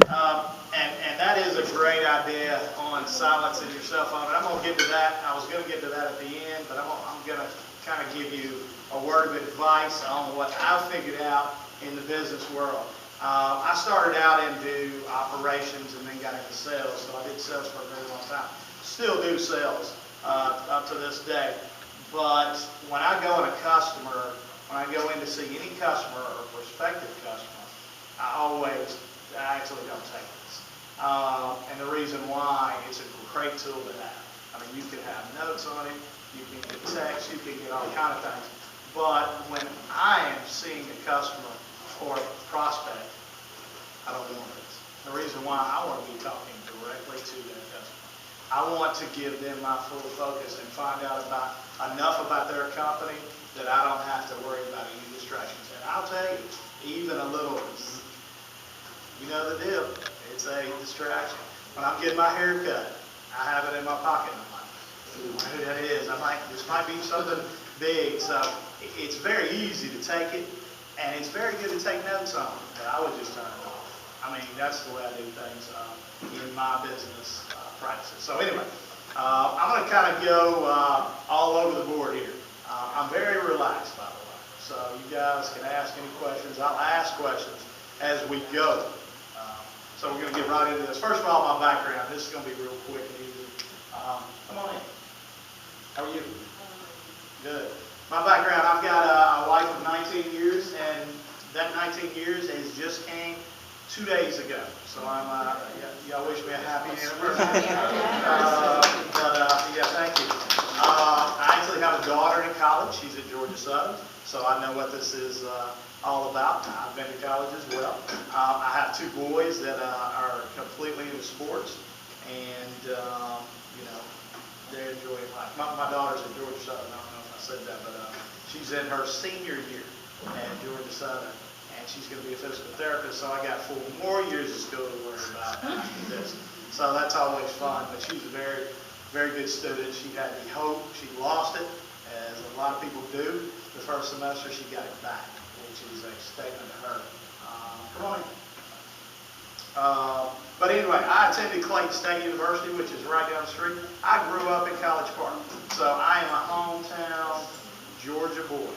And that is a great idea on silencing your cell phone. And I'm going to get to that. I was going to get to that at the end, but I'm going to kind of give you a word of advice on what I've figured out in the business world. I started out into operations and then got into sales, so I did sales for a very long time. Still do sales up to this day. But when I go in a customer, when I go in to see any customer or prospective customer, I actually don't take this. And the reason why, it's a great tool to have. I mean, you can have notes on it, you can get text, you can get all kind of things. But when I am seeing a customer or a prospect, I don't want this. The reason why, I want to be talking directly to that customer. I want to give them my full focus and find out enough about their company that I don't have to worry about any distractions. And I'll tell you, even a little, you know the deal, it's a distraction. When I'm getting my hair cut, I have it in my pocket. I'm like, who that is? I'm like, this might be something big. So it's very easy to take it, and it's very good to take notes on it, but I would just turn it off. I mean, that's the way I do things in my business practices. So anyway, I'm going to kind of go all over the board here. I'm very relaxed, by the way, so you guys can ask any questions. I'll ask questions as we go. So we're going to get right into this. First of all, my background. This is going to be real quick and easy. Come on in. How are you? Good. My background, I've got a wife of 19 years, and that 19 years has just came 2 days ago. So y'all wish me a happy anniversary. Yeah, thank you. I actually have a daughter in college. She's at Georgia Southern, so I know what this is all about. I've been to college as well. I have 2 boys that are completely into sports, and you know, they're enjoying life. My daughter's at Georgia Southern. I don't know if I said that, but she's in her senior year at Georgia Southern, and she's going to be a physical therapist. So I got 4 more years of school to worry about after this. So that's always fun. But she's a very, very good student. She had the hope. She lost it, as a lot of people do. The first semester, she got it back, which is a statement to her. Come on in. But anyway, I attended Clayton State University, which is right down the street. I grew up in College Park, so I am a hometown Georgia boy.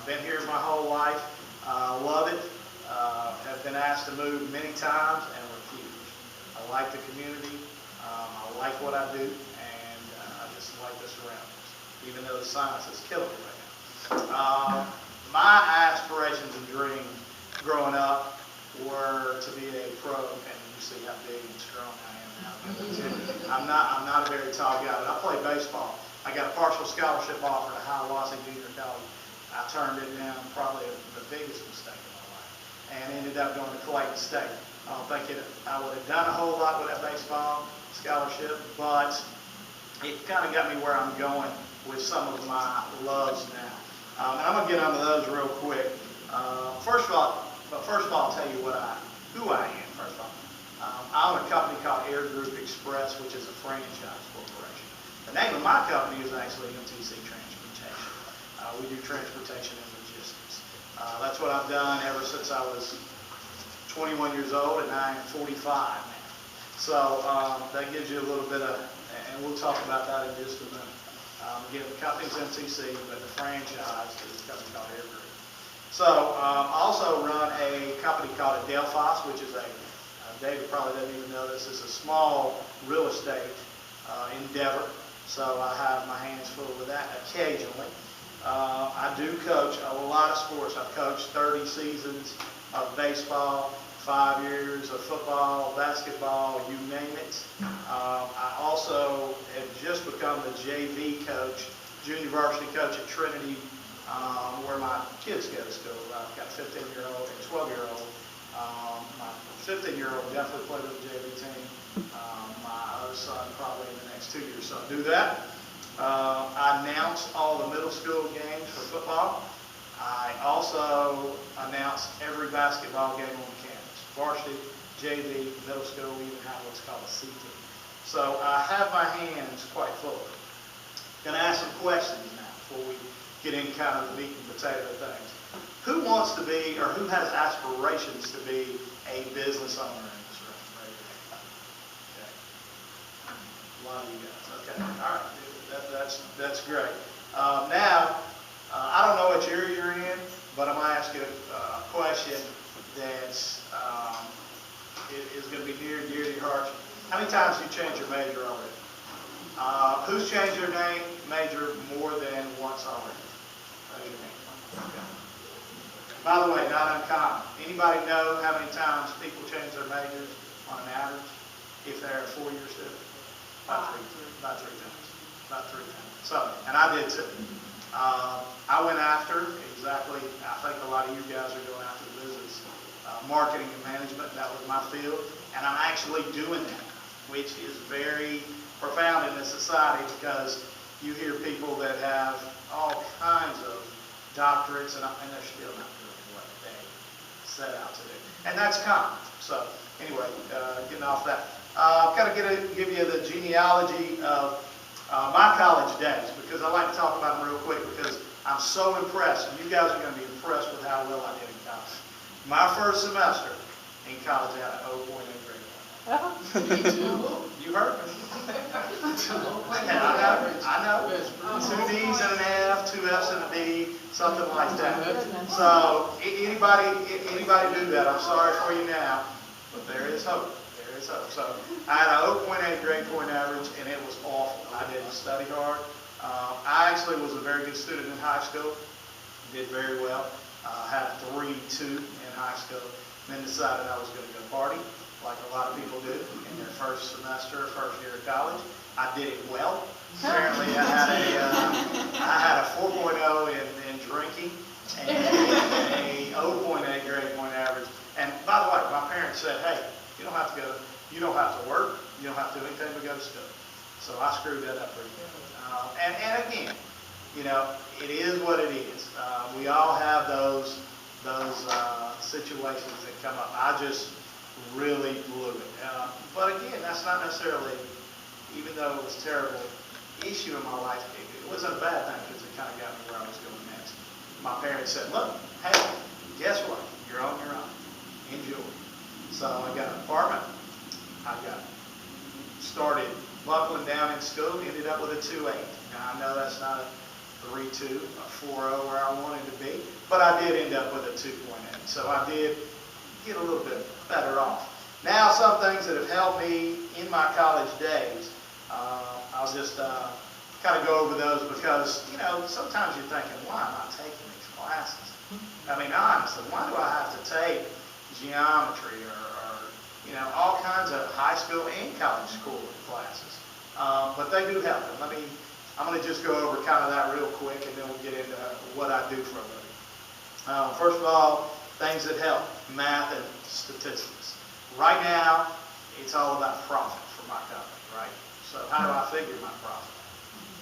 Been here my whole life. Love it. Have been asked to move many times and refused. I like the community. I like what I do, and I just like the surroundings, even though the science is killing me right now. My aspirations and dreams growing up were to be a pro, and you see how big and strong I am now. I'm not a very tall guy, but I play baseball. I got a partial scholarship offer to Hiawassee Junior College. I turned it down, probably the biggest mistake in my life, and ended up going to Clayton State. I don't think I would have done a whole lot with that baseball scholarship, but it kind of got me where I'm going with some of my loves now. And I'm going to get onto those real quick. First of all, I'll tell you who I am, first of all. I own a company called Air Group Express, which is a franchise corporation. The name of my company is actually MTC Transportation. We do transportation and logistics. That's what I've done ever since I was 21 years old, and I am 45 now. So that gives you a little bit of, and we'll talk about that in just a minute. Again, the company's MTC, but the franchise is a company called Air Group. So I also run a company called Adelphos, which is David probably doesn't even know this, is a small real estate endeavor. So I have my hands full with that occasionally. I do coach a lot of sports. I've coached 30 seasons of baseball, 5 years of football, basketball, you name it. I also have just become the JV coach, junior varsity coach at Trinity, where my kids go to school. I've got a 15-year-old and 12-year-old. My 15-year-old definitely played with the JV team. My other son probably in the next 2 years. So I do that. I announce all the middle school games for football. I also announce every basketball game on campus. Varsity, JV, middle school, we even have what's called a C team. So I have my hands quite full. Going to ask some questions now before we get in kind of the meat and potato things. Who wants to be, or who has aspirations to be a business owner in this room? lot of you guys. Okay, all right, that's great. Now, I don't know what year you're in, but I'm going to ask you a question that's is going to be near and dear to your heart. How many times have you changed your major already? Who's changed their major more than once already? Raise your hand. Okay. By the way, not uncommon. Anybody know how many times people change their majors on an average if they're a 4-year student? About three times. About 3 times. So, and I did too. I went after exactly, I think a lot of you guys are going after the business, marketing and management. That was my field. And I'm actually doing that, which is very profound in this society because you hear people that have all kinds of doctorates and they're still not doing what they set out to do. And that's common. So anyway, getting off that. I've got to give you the genealogy of my college days because I like to talk about them real quick because I'm so impressed, and you guys are going to be impressed with how well I did in college. My first semester in college, I had an 0.8 grade. You heard me. I know. 2 D's and an F, 2 F's and a D, something like that. So anybody do that? I'm sorry for you now, but there is hope. There is hope. So I had a 0.8 grade point average, and it was awful. I didn't study hard. I actually was a very good student in high school. Did very well. Had a 3.2 in high school. Then decided I was going to go party, like a lot of people do in their first semester, first year of college. I did it well. Apparently, I had a 4.0 in drinking and a 0.8 grade point average. And by the way, my parents said, "Hey, you don't have to go. You don't have to work. You don't have to do anything but go to school." So I screwed that up pretty good. And again, you know, it is what it is. We all have those situations that come up. I just really blew it. But again, that's not necessarily, even though it was a terrible issue in my life, it wasn't a bad thing because it kind of got me where I was going next. My parents said, "Look, hey, guess what? You're on your own. Enjoy." So I got an apartment. I got started buckling down in school, ended up with a 2.8. Now I know that's not a 3.2, a 4.0 where I wanted to be, but I did end up with a 2.8. So I did get a little bit better off. Now some things that have helped me in my college days, I'll just kind of go over those because, you know, sometimes you're thinking, why am I taking these classes? I mean, honestly, why do I have to take geometry or you know, all kinds of high school and college school classes? But they do help. And I'm going to just go over kind of that real quick, and then we'll get into what I do for a living. First of all, things that help, math and statistics. Right now, it's all about profit for my company, right? So how do I figure my profit?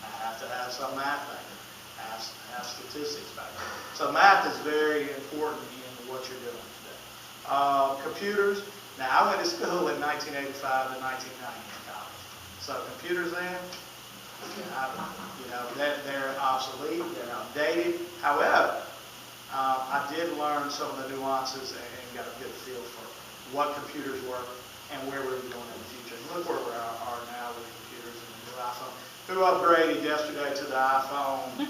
I have to have some math back there. I have statistics back there. So math is very important in what you're doing today. Computers. Now, I went to school in 1985 to 1990 in college. So computers then, you know, they're obsolete, they're outdated. However, I did learn some of the nuances and got a good feel for what computers were and where we were going in the future. And look where we are now with computers and the new iPhone. Who upgraded yesterday to the iPhone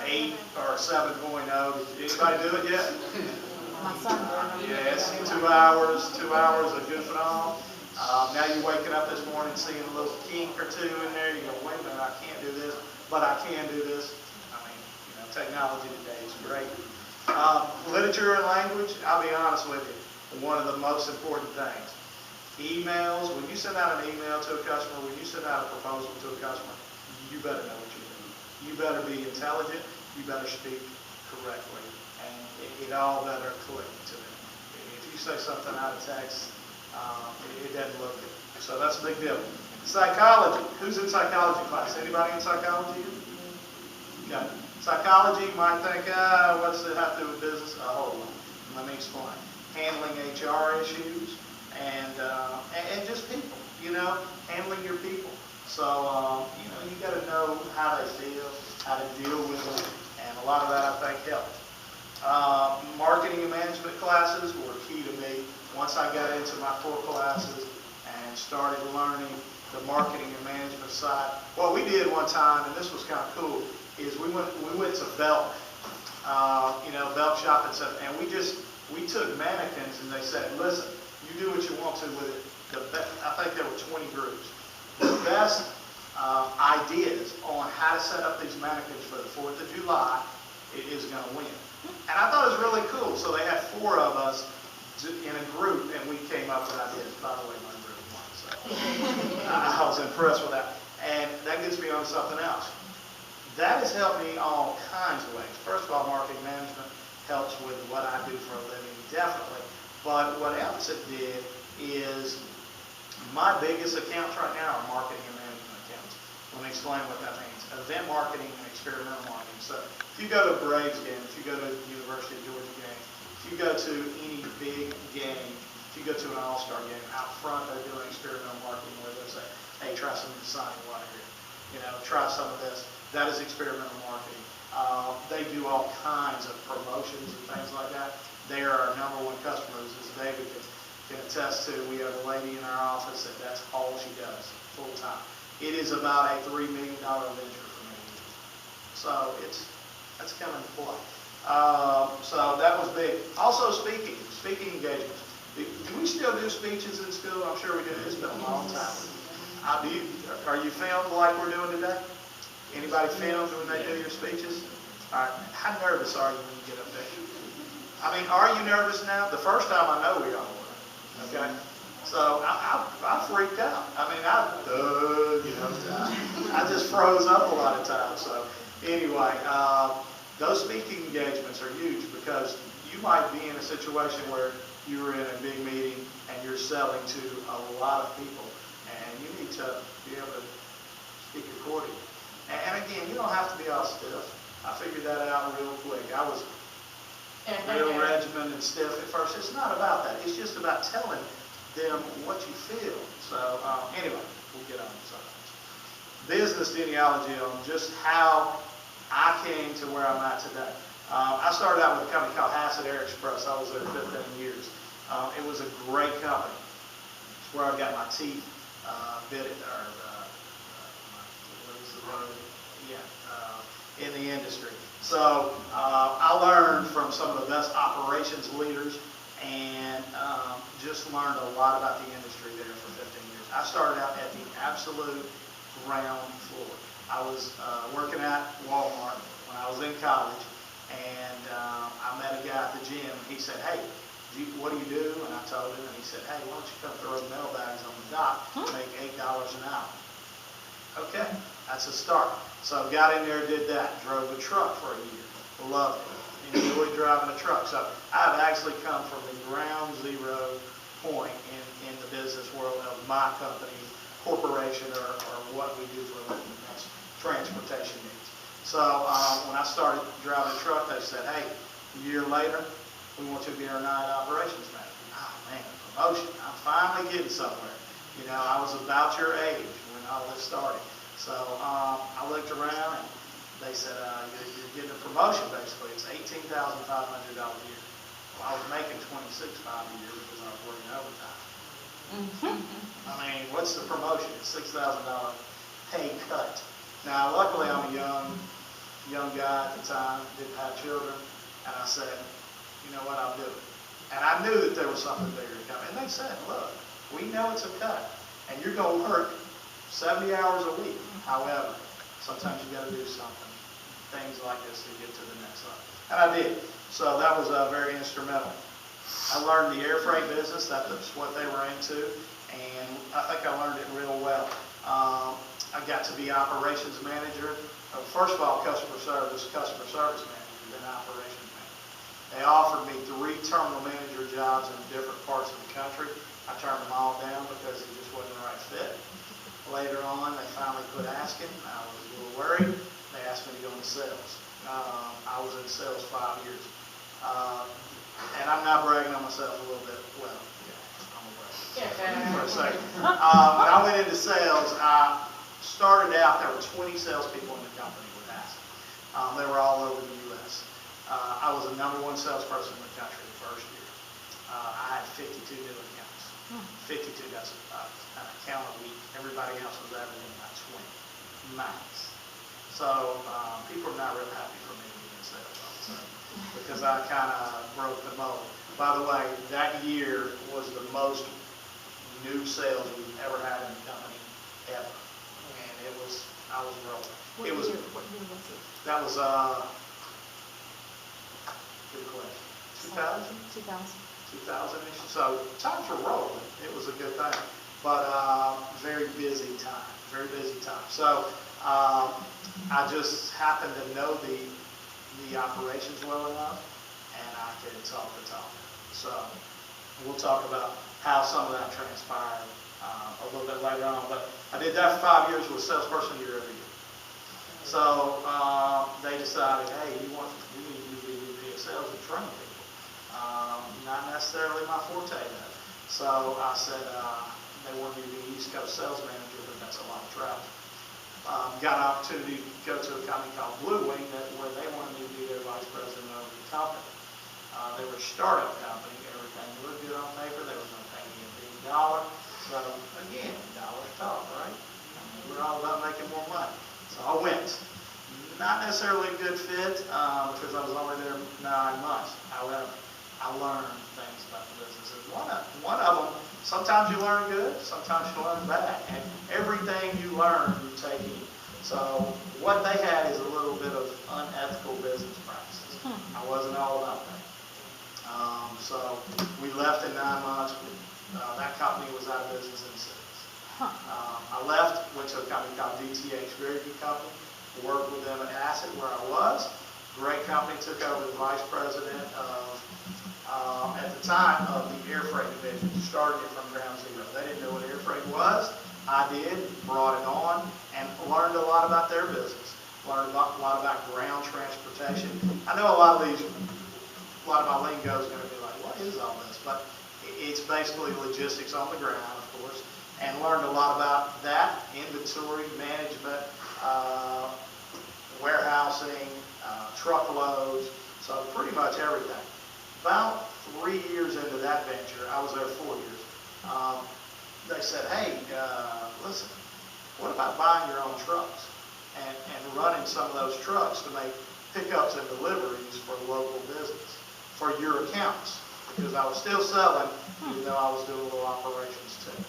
8 or 7.0? Did anybody do it yet? My son did. Yes, 2 hours of goofing off. Now you're waking up this morning seeing a little kink or two in there. You go, wait a minute, I can't do this, but I can do this. I mean, you know, technology today is great. Literature and language, I'll be honest with you, one of the most important things. Emails, when you send out an email to a customer, when you send out a proposal to a customer, you better know what you're doing. You better be intelligent. You better speak correctly. And it all better click to them. If you say something out of text, it doesn't look good. So that's a big deal. Psychology. Who's in psychology class? Anybody in psychology? Okay. Psychology, you might think, what's it have to do with business? A whole lot. Let me explain. Handling HR issues and just people, you know, handling your people. So, you know, you got to know how they feel, how to deal with them, and a lot of that, I think, helped. Marketing and management classes were key to me once I got into my core classes and and started learning the marketing and management side. What we did one time, and this was kind of cool, is we went to Belk, Belk shopping center, and we took mannequins and they said, listen, you do what you want to with it. I think there were 20 groups. The best ideas on how to set up these mannequins for the 4th of July is going to win. And I thought it was really cool. So they had 4 of us in a group, and we came up with ideas. By the way, my group won, so I was impressed with that. And that gets me on something else. That has helped me all kinds of ways. First of all, marketing management helps with what I do for a living, definitely. But what else it did is my biggest accounts right now are marketing and management accounts. Let me explain what that means. Event marketing and experimental marketing. So if you go to a Braves game, if you go to the University of Georgia game, if you go to any big game, if you go to an all-star game, out front they're doing experimental marketing where they say, hey, try some designing water here. Try some of this. That is experimental marketing. They do all kinds of promotions and things like that. They are our #1 customers, as David can attest to. We have a lady in our office that's all she does, full time. It is about a $3 million venture for me. So that's coming to play. So that was big. Also speaking engagements. Do we still do speeches in school? I'm sure we do. It's been a long time. Are you filmed like we're doing today? Anybody filmed when they do your speeches? All right. How nervous are you when you get up there? I mean, are you nervous now? The first time I know we all were. Okay? So I freaked out. I mean, I just froze up a lot of times. So anyway, those speaking engagements are huge because you might be in a situation where you're in a big meeting and you're selling to a lot of people, and you need to be able to speak accordingly. And again, you don't have to be all stiff. I figured that out real quick. I was real regimented and stiff at first. It's not about that. It's just about telling them what you feel. So anyway, we'll get on to something. Business genealogy on just how I came to where I'm at today. I started out with a company called Hassett Air Express. I was there 15 years. It was a great company. It's where I got my teeth bitten, or in the industry. So I learned from some of the best operations leaders and just learned a lot about the industry there for 15 years. I started out at the absolute ground floor. I was working at Walmart when I was in college, and I met a guy at the gym, and he said, hey, what do you do? And I told him, and he said, hey, why don't you come throw mailbags on the dock and make $8 an hour? Okay, that's a start. So got in there, did that, drove a truck for a year, loved it, enjoyed driving a truck. So I've actually come from the ground zero point in the business world of my company, corporation, or what we do for a living. That's transportation needs. So when I started driving a truck, they said, hey, a year later, we want you to be our night operations manager. Oh man, promotion, I'm finally getting somewhere. I was about your age when all this started. So I looked around and they said, you're getting a promotion basically. It's $18,500 a year. Well, I was making $26,500 a year because I was working overtime. I mean, what's the promotion? It's $6,000 pay cut. Now, luckily I'm a young guy at the time, didn't have children, and I said, you know what, I'll do it. And I knew that there was something bigger coming. And they said, look, we know it's a cut, and you're going to work 70 hours a week. However, sometimes you got to do something, things like this to get to the next level. And I did. So that was very instrumental. I learned the air freight business. That was what they were into, and I think I learned it real well. I got to be operations manager. First of all, customer service manager, then operations manager. They offered me 3 terminal manager jobs in different parts of the country. I turned them all down because it just wasn't the right fit. Later on, they finally quit asking. I was a little worried. They asked me to go into sales. I was in sales 5 years. And I'm not bragging on myself a little bit. Well, yeah, I'm a brag for a second. When I went into sales, I started out, there were 20 salespeople in the company with Hassett. They were all over the U.S. I was the #1 salesperson in the country the first year. I had 52 new accounts. 52 does an account a week. Everybody else was averaging about 20 max. So people are not real happy for me being in sales, I would say, because I kind of broke the mold. By the way, that year was the most new sales we've ever had in the company ever, and I was rolling. What year was it? That was good question. 2000? 2000-ish. So times were rolling. It was a good thing, but very busy time. Very busy time. So I just happened to know the operations well enough, and I could talk the talk. So we'll talk about how some of that transpired a little bit later on. But I did that for 5 years with salesperson year every year. So they decided, hey, we need you to be VP of sales and train people. Not necessarily my forte though. So I said they wanted me to be East Coast sales manager, but that's a lot of travel. Got an opportunity to go to a company called Blue Wing where they wanted me to be their vice president of the company. They were a startup company. Everything looked good on paper. They were going to pay me a big dollar. So again, dollars talk, right? We're all about making more money. So I went. Not necessarily a good fit because I was only there 9 months. However, I learned things about the business. And one of them, sometimes you learn good, sometimes you learn bad. And everything you learn, you take in. So what they had is a little bit of unethical business practices. I wasn't all about that. So we left in 9 months. That company was out of business in 6. I left, went to a company called DTH, very good company. Worked with them at Asset where I was. Great company. Took over the vice president of, at the time, of the air freight division. Started it from ground zero. They didn't know what air freight was. I did. Brought it on and learned a lot about their business. Learned a lot about ground transportation. I know a lot of my lingo is going to be like, what is all this? But it's basically logistics on the ground, of course, and learned a lot about that, inventory management, warehousing, truckloads, so pretty much everything. About 3 years into that venture, I was there 4 years, they said, hey, listen, what about buying your own trucks and running some of those trucks to make pickups and deliveries for local business, for your accounts, because I was still selling, even though I was doing little operations too.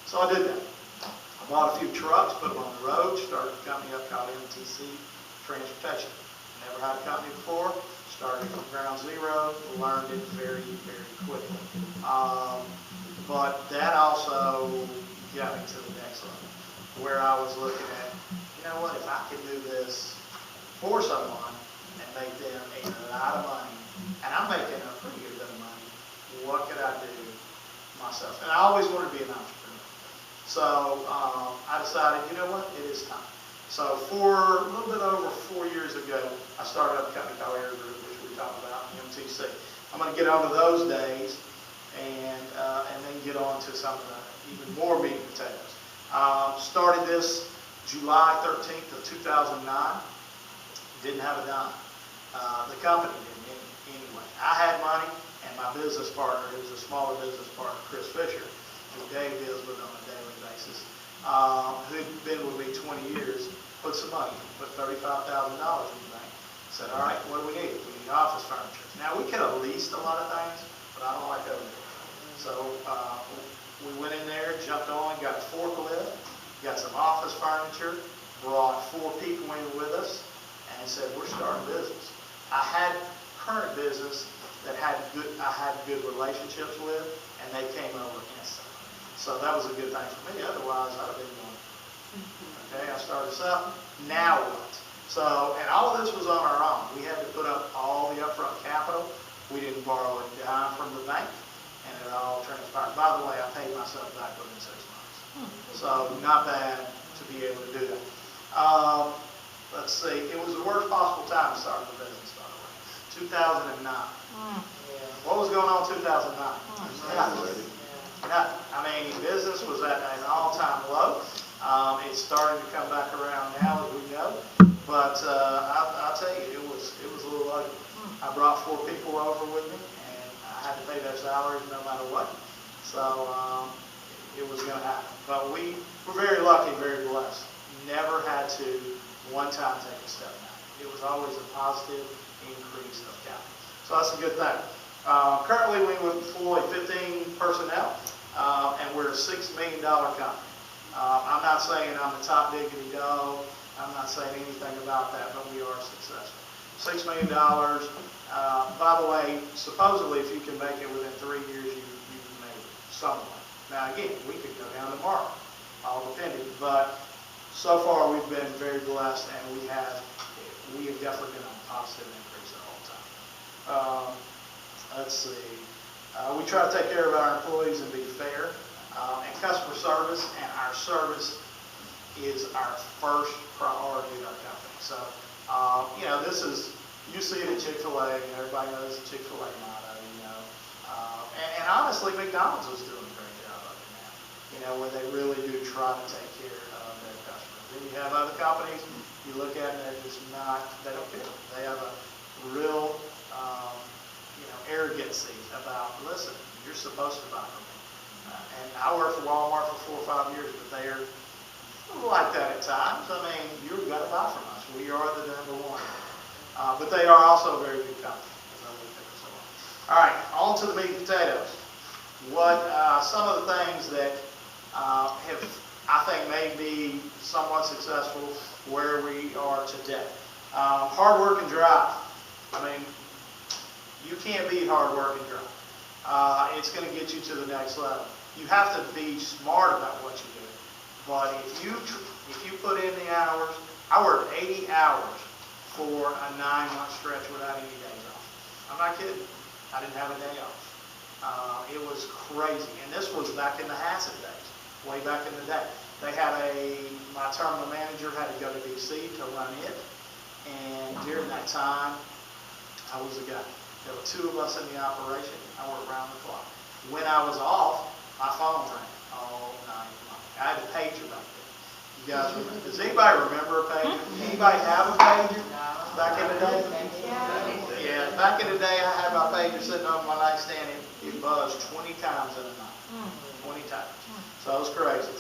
So I did that. I bought a few trucks, put them on the road, started a company up called MTC Transportation. Never had a company before, started from ground zero, learned it very, very quickly. But that also got me to the next level, where I was looking at, you know what, if I could do this for someone and make them a lot of money, and I'm making a pretty good bit of money, what could I do myself? And I always wanted to be an entrepreneur. So I decided, you know what, it is time. So for a little bit over 4 years ago, I started up a company called Air Group, which we talked about, MTC. I'm going to get on to those days and then get on to some of the even more meat and potatoes. Started this July 13th of 2009. Didn't have a dime. The company didn't anyway. I had money, and my business partner, who's a smaller business partner, Chris Fisher, who Dave deals with on a daily basis, who'd been with me 20 years, put some money, put $35,000 in the bank. Said, all right, what do we need? We need office furniture. Now, we could have leased a lot of things, but I don't like owning it. So we went in there, jumped on, got a forklift, got some office furniture, brought 4 people in with us, and said, we're starting a business. I had current business that I had good relationships with, and they came over instantly. So that was a good thing for me. Otherwise, I'd have been going. Okay, I started something. Now what? So, and all of this was on our own. We had to put up all the upfront capital. We didn't borrow a dime from the bank, and it all transpired. By the way, I paid myself back within 6 months. So not bad to be able to do that. Let's see. It was the worst possible time to start the business, by the way. 2009. What was going on in 2009? Nothing. I mean, business was at an all-time low. It's starting to come back around now, as we know. But I'll tell you, it was a little ugly. I brought 4 people over with me, and I had to pay their salaries no matter what. So it was going to happen. But we were very lucky, very blessed. Never had to one time take a step back. It was always a positive increase of capital. So that's a good thing. Currently, we employ 15 personnel, and we're a $6 million company. I'm not saying I'm the top diggity dog. I'm not saying anything about that, but we are successful. $6 million. By the way, supposedly, if you can make it within 3 years, you've made it somewhat. Now, again, we could go down tomorrow, all depending. But so far, we've been very blessed, and we have definitely been on a positive increase the whole time. Let's see. We try to take care of our employees and be fair. And customer service and our service is our first priority in our company. So, this is, you see it at Chick-fil-A, and everybody knows the Chick-fil-A motto, and honestly, McDonald's is doing a great job of it now, where they really do try to take care of their customers. Then you have other companies, you look at them, they're just not, they don't care. They have a real, arrogancy about, listen, you're supposed to buy from me. And I worked for Walmart for 4 or 5 years, but they're like that at times. I mean, you've got to buy from us. We are the #1. But they are also a very good company. All right, on to the meat and potatoes. What some of the things that have, I think, made me somewhat successful where we are today. Hard work and drive. I mean, you can't beat hard work and drive. It's going to get you to the next level. You have to be smart about what you do. But if you put in the hours, I worked 80 hours for a 9-month stretch without any days off. I'm not kidding. I didn't have a day off. It was crazy. And this was back in the Hassett days, way back in the day. They had my terminal manager had to go to DC to run it. And during that time, I was the guy. There were 2 of us in the operation. I worked around the clock. When I was off, my phone rang all night long. I had a pager back then. You guys remember? Does anybody remember a pager? Anybody have a pager back in the day? Yeah, back in the day, I had my pager sitting on my nightstand. It buzzed 20 times in a night. 20 times. So it was crazy.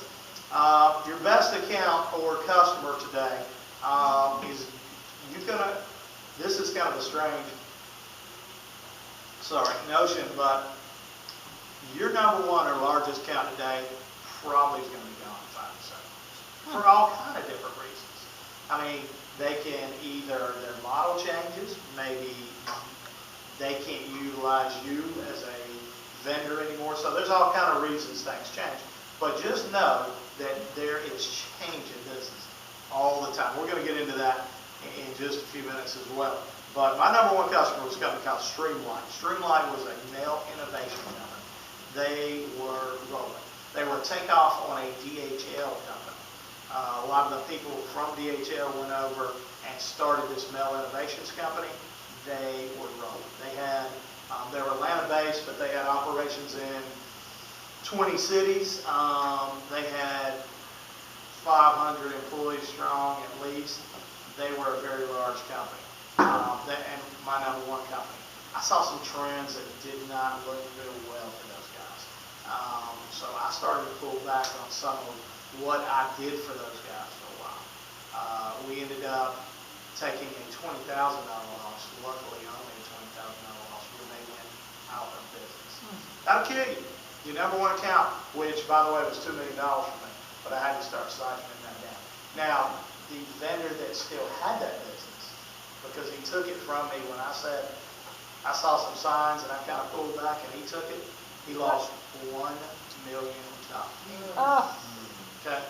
Your best account or customer today is this is kind of a strange notion, but your #1 or largest account today probably is going to be gone in 5 to 7 years for all kind of different reasons. I mean, they can either their model changes, maybe they can't utilize you as a vendor anymore. So there's all kind of reasons things change. But just know that there is change in business all the time. We're going to get into that in just a few minutes as well. But my #1 customer was a company called Streamline. Streamline was a mail innovation company. They were rolling. They were a takeoff on a DHL company. A lot of the people from DHL went over and started this mail innovations company. They were rolling. They were Atlanta-based, but they had operations in 20 cities. They had 500 employees strong at least. They were a very large company. And my #1 company. I saw some trends that did not look real well for those guys. So I started to pull back on some of what I did for those guys for a while. We ended up taking a $20,000 loss, luckily only a $20,000 loss when they went out of business. That'll kill you. Your #1 account, which by the way was $2 million for me, but I had to start siphoning that down. Now, the vendor that still had that business, because he took it from me when I said, I saw some signs and I kind of pulled back and he took it, he lost $1 million. Okay?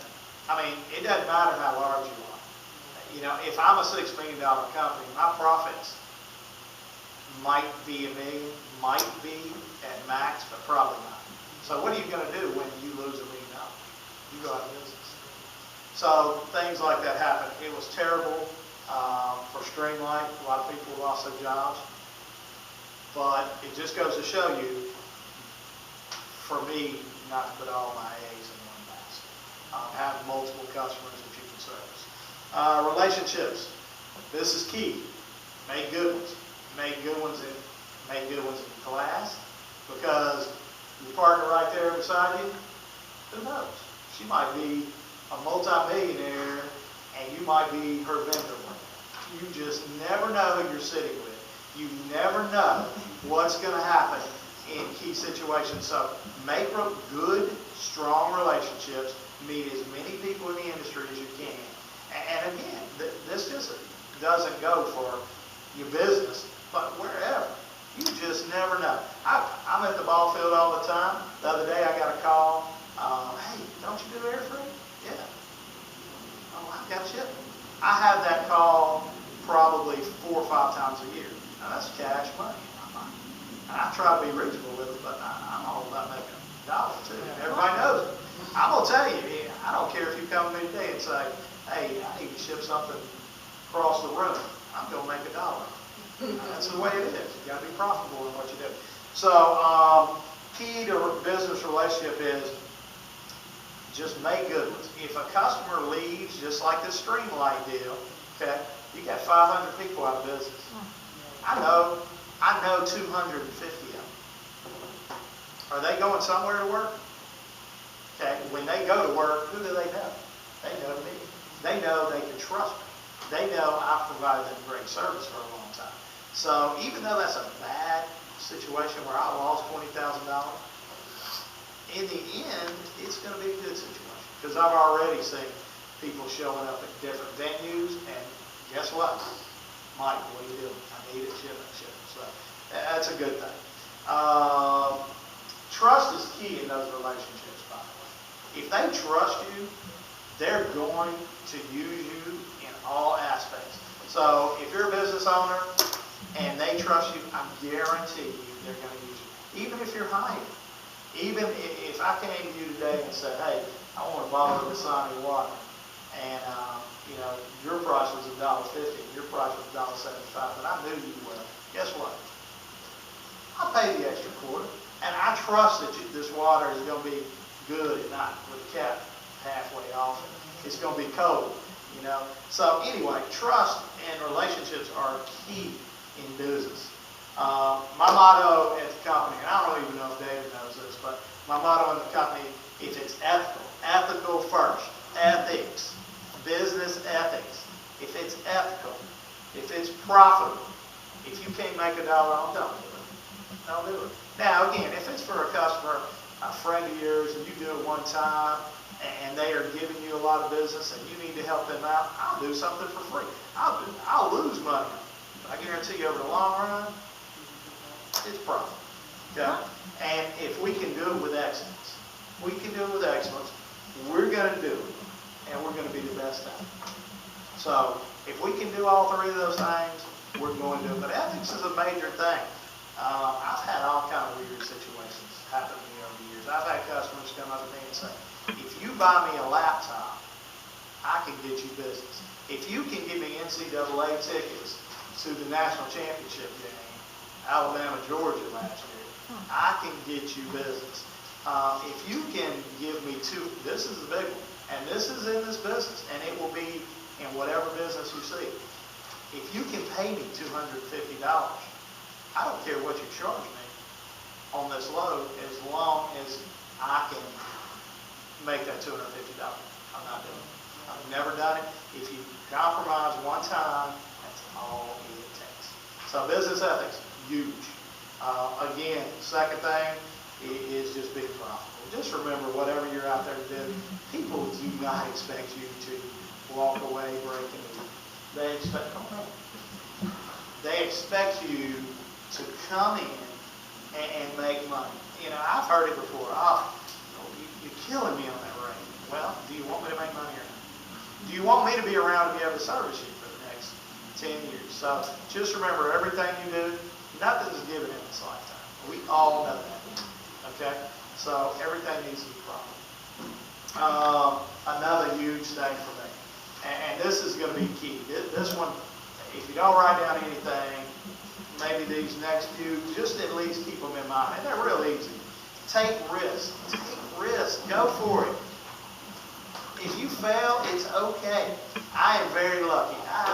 I mean, it doesn't matter how large you are. If I'm a $6 million company, my profits might be $1 million, might be at max, but probably not. So what are you going to do when you lose $1 million? You go out of business. So things like that happen. It was terrible for Streamline. A lot of people lost their jobs. But it just goes to show you, for me, not to put all my eggs in one basket. Have multiple customers that you can service. Relationships. This is key. Make good ones. Make good ones in class, because Your partner right there beside you, who knows? She might be a multi-millionaire and you might be her vendor. You just never know who you're sitting with. You never know what's going to happen in key situations. So make good, strong relationships. Meet as many people in the industry as you can. And again, this just doesn't go for your business, but wherever. You just never know. I'm at the ball field all the time. The other day I got a call. Hey, don't you do air freight? Yeah. Oh, I got you. I have that call probably 4 or 5 times a year. Now that's cash money in my mind. And I try to be reasonable with it, but I'm all about making a dollar too. Everybody knows it. I'm going to tell you, I don't care if you come to me today and say, hey, I need to ship something across the room. I'm going to make a dollar. That's the way it is. You've got to be profitable in what you do. So, key to business relationship is just make good ones. If a customer leaves, just like this Streamlight deal, okay, you got 500 people out of business. I know 250 of them. Are they going somewhere to work? Okay, when they go to work, who do they know? They know me. They know they can trust me. They know I've provided them great service for a long time. So even though that's a bad situation where I lost $20,000, in the end, it's going to be a good situation. Because I've already seen people showing up at different venues, and guess what? Mike, what are you doing? I need it, ship it. So that's a good thing. Trust is key in those relationships, by the way. If they trust you, they're going to use you in all aspects. So if you're a business owner and they trust you, I guarantee you they're going to use you. Even if you're hired. Even if I came to you today and said, hey, I want a bottle of Dasani water, and your price was $1.50, your price was $1.75, but I knew you well. Guess what? I'll pay the extra quarter, and I trust that this water is going to be good and not with the cap halfway off. It's going to be cold, So anyway, trust and relationships are key in business. My motto at the company, and I don't even know if David knows this, but my motto in the company, if it's ethical first, ethics, business ethics. If it's ethical, if it's profitable, if you can't make $1 on, don't do it. Don't do it. Now again, if it's for a customer, a friend of yours, and you do it one time, and they are giving you a lot of business, and you need to help them out, I'll do something for free. I'll lose money. But I guarantee you over the long run, it's profit. Okay? And if we can do it with excellence, we're going to do it, and we're going to be the best at it. So if we can do all 3 of those things, we're going to do it. But ethics is a major thing. I've had all kind of weird situations happen to me over the years. I've had customers come up to me and say, if you buy me a laptop, I can get you business. If you can give me NCAA tickets to the national championship game, Alabama, Georgia last year, I can get you business. If you can give me this is a big one, and this is in this business, and it will be in whatever business you see. If you can pay me $250, I don't care what you charge me on this load, as long as I can make that $250. I'm not doing it. I've never done it. If you compromise one time, that's all it takes. So business ethics, huge. Again, second thing is just being profitable. Just remember, whatever you're out there to do, people do not expect you to walk away breaking even. They expect you to come in and make money. I've heard it before. You're killing me on that rate. Well, do you want me to make money or not? Do you want me to be around to be able to service you for the next 10 years? So just remember, everything you do, nothing is given in this lifetime. We all know that. Okay? So everything needs to be profitable. Another huge thing for me, and this is going to be key. This one, if you don't write down anything, maybe these next few, just at least keep them in mind. And they're real easy. Take risks. Take risks. Go for it. If you fail, it's okay. I am very lucky.